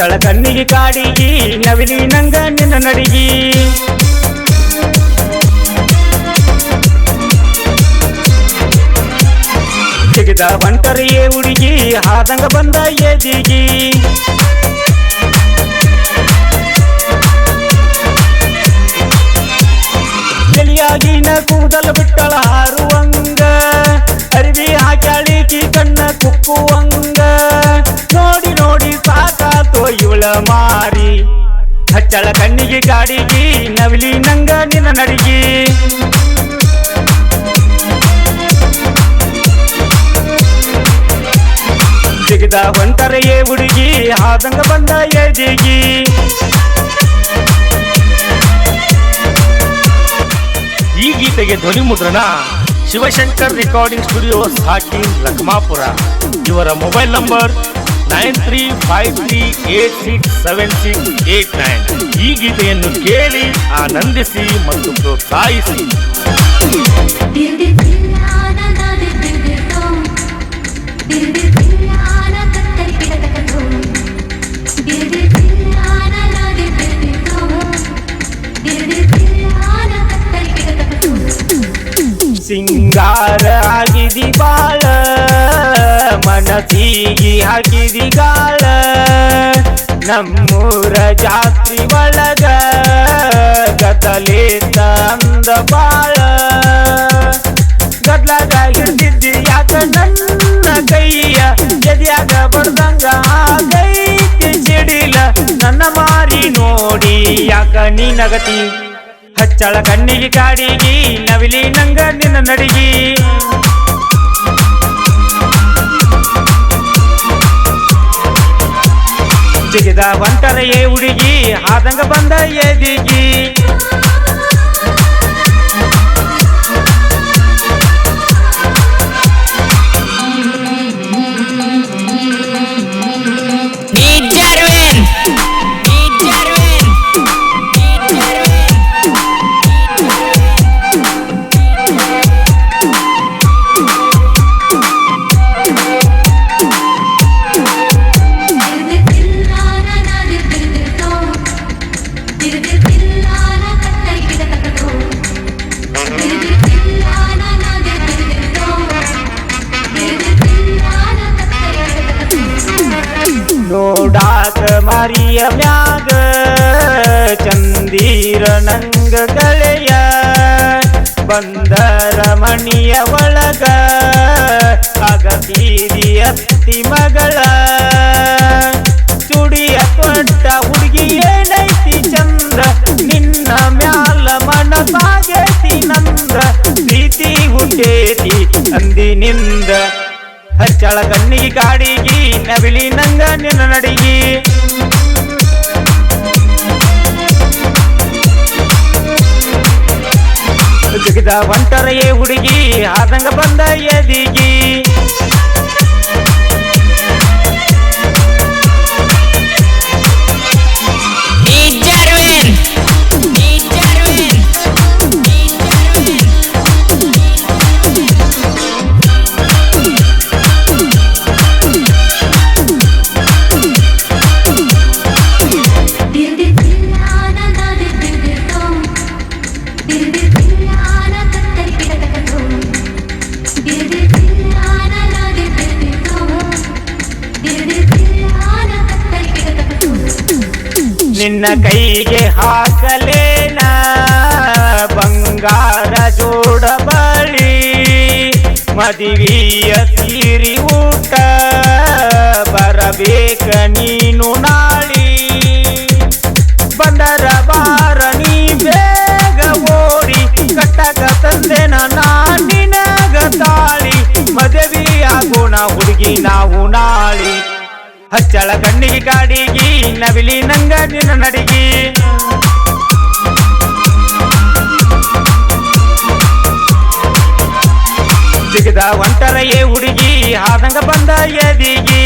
ಹಚ್ಚಳ ಕಣ್ಣಿಗೆ ಕಾಡಿಗಿ ನವಿಲಿ ನಂಗ ನಿನ್ನ ನಡಿಗಿ ಸಿಗಿದ ಬಂಟರಿಯೇ ಹುಡುಗಿ ಹಾದಂಗ ಬಂದ ಎದಿಗಿ ಎಲಿಯಾಗಿನ ಕೂದಲು ಬಿಟ್ಟಳ ಹಾರುವಂಗ ಅರಿವಿ ಹಾಕ್ಯಾಳಿಕಿ ಕಣ್ಣ ಕುಕ್ಕುವಂಗ ನೋಡಿ ನೋಡಿ ಸಾಕಾತೋ ಇವಳ ಮಾರಿ ಹಚ್ಚಳ ಕಣ್ಣಿಗೆ ಕಾಡಿಗಿ ನವಿಲಿ ನಂಗ ನಿನ್ನ ನಡಿಗಿ ಸಿಗಿದ ಹೊಂಟರೆಯೇ ಹುಡುಗಿ ಹಾದಂಗ ಬಂದ ಎದಿಗಿ ಈ ಗೀತೆಗೆ ಧ್ವನಿ ಮುದ್ರಣ ಶಿವಶಂಕರ್ ರೆಕಾರ್ಡಿಂಗ್ ಸ್ಟುಡಿಯೋಸ್ ಹಾಕಿನ್ ಲಕ್ಮಾಪುರ. ಇವರ ಮೊಬೈಲ್ ನಂಬರ್ 9353867689. ಈ ಗೀತೆಯನ್ನು ಕೇಳಿ ಆನಂದಿಸಿ ಮತ್ತು ಪ್ರೋತ್ಸಾಹಿಸಿ. ಸಿಂಗಾರ ಆಗಿದಿ ಬಾಳ ಮನಸಿಗಿ ಹಾಕಿದಿ ಗಾಳ ನಮ್ಮೂರ ಜಾತ್ರಿ ಒಳಗ ಗದಲೆ ತಂದ ಬಾಳ ಗದ್ಲಾಗ ಹಿಡ್ದಿದ್ದಿ ಯಾಕ ನನ್ನ ಕೈಯ ಎದ್ಯಾಗ ಬಡ್ದಂಗ ಆಗೈತಿ ಸಿಡಿಲ ನನ್ನ ಮಾರಿ ನೋಡಿ ಯಾಕ ನೀ ನಗತಿ ಹಚ್ಚಳ ಕಣ್ಣಿಗೆ ಕಾಡಿಗಿ ನವಿಲಿ ನಂಗ ನಿನ್ನ ನಡಿಗಿ ಸಿಗಿದ ಬಂಟರೆಯೇ ಹುಡುಗಿ ಹಾದಂಗ ಬಂದ ಎದಿಗಿ ನೋಡಾಕ ಮಾರಿಯ ಮ್ಯಾಗ ಚಂದೀರ ನಂಗ ಗೆಳೆಯ ಬಂದರ ಮಣಿಯ ಒಳಗ ಅಗತೀರಿ ಅತ್ತಿ ಮಗಳ ಚುಡಿಯ ತೊಟ್ಟ ಹುಡುಗಿ ಏನೈತಿ ಚಂದ್ರ ನಿನ್ನ ಮ್ಯಾಲ ಮನಸಾಗೈತಿ ನಂದ್ರ ಪ್ರೀತಿ ಹುಟ್ಟೇತಿ ಅಂದಿನಿಂದ ಹಚ್ಚಳ ಕಣ್ಣಿಗೆ ಕಾಡಿಗಿ ನವಿಲಿ ನಂಗ ನಿನ್ನ ನಡಿಗಿ ಸಿಗಿದ ಬಂಟರೆಯೇ ಹುಡುಗಿ ಆದಂಗ ಬಂದ ಎದಿಗಿ ನಿನ್ನ ಕೈಗೆ ಹಾಕಲೇನ ಬಂಗಾರ ಜೋಡ ಬಳಿ ಮದುವೆಯ ತೀರಿ ಊಟ ಬರಬೇಕ ನೀನು ನಾಳಿ ಬಂದರ ಬಾರ ನೀ ಬೇಗ ಓಡಿ ಕಟ್ಟಕ ತಂದೆನ ನಿನಗ ತಾಳಿ ಮದುವೆ ಆಗೋಣ ಹುಡುಗಿ ನಾವು ನಾಳಿ ಹಚ್ಚಳ ಕಣ್ಣಿಗೆ ಕಾಡಿಗಿ ನವಿಲಿ ನಂಗ ನಿನ್ನ ನಡಿಗಿ ಸಿಗಿದ ಒಂಟರೆಯೇ ಹುಡುಗಿ ಹಾದಂಗ ಬಂದ ಎದಿಗಿ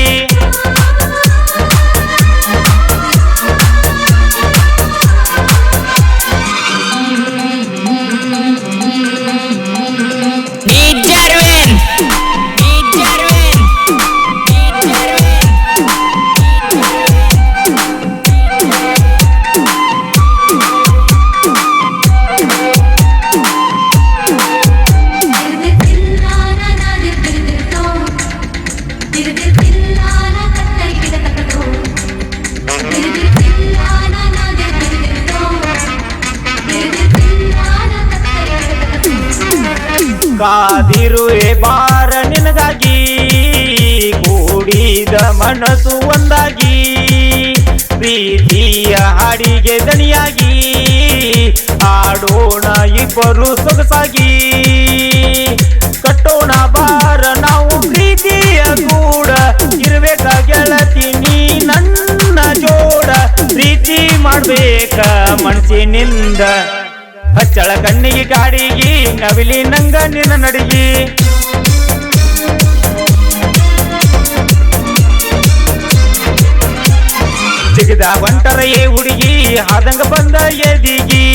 ಕಾದಿರುವೆ ಬಾರ ನಿನಗಾಗಿ ಕೂಡಿದ ಮನಸ್ಸು ಒಂದಾಗಿ ಪ್ರೀತಿಯ ಹಾಡಿಗೆ ದನಿಯಾಗಿ ಆಡೋಣ ಇಬ್ಬರು ಸೊಗಸಾಗಿ ಕಟ್ಟೋಣ ಬಾರ ನಾವು ಪ್ರೀತಿಯ ಕೂಡ ಇರ್ಬೇಕ ಗೆಳತಿ ನೀ ನನ್ನ ಜೋಡ ಪ್ರೀತಿ ಮಾಡ್ಬೇಕ ಮನಸ್ಸಿನಿಂದ ಹಚ್ಚಳ ಕಣ್ಣಿಗೆ ಕಾಡಿಗಿ ನವಿಲಿ ನಂಗ ನಿನ್ನ ನಡಿಗಿ ಸಿಗದ ಬಂಟರ ಹುಡುಗಿ ಆದಂಗ ಬಂದ ಎದಿಗಿ